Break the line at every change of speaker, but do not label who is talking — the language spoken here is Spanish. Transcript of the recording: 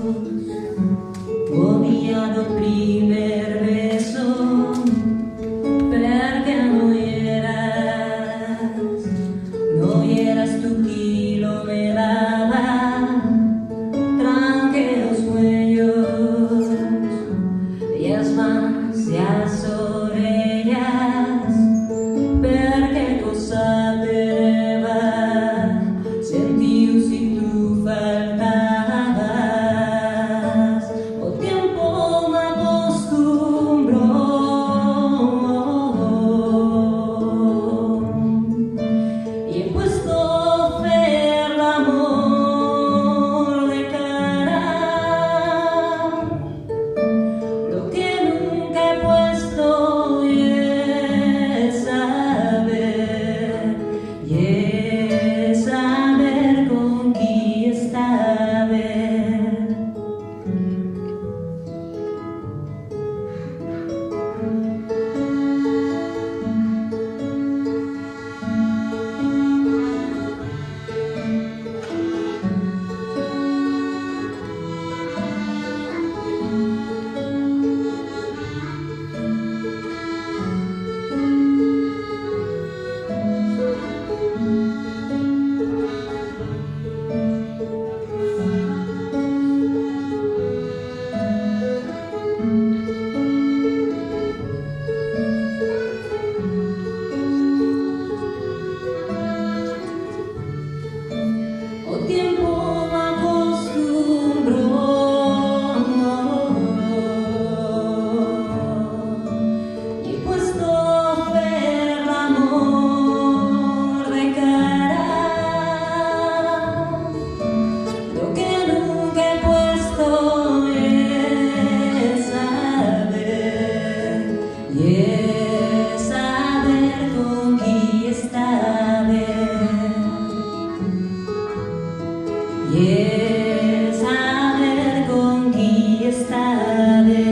o mia del primer beso, perché no eras tu qui lo me daba tranquilos sueños, y as mans e as orellas, perché cosa teneva, sentiu si tu faltabas, o tiempo me acostumbró, y he puesto fer l'amor de cara, lo que nunca he puesto y es saber con quién está bien. O tiempo me acostumbró, y he puesto fer l'amor de cara, lo que nunca he puesto es saber con quién está bien. Y es saber con quién está bien.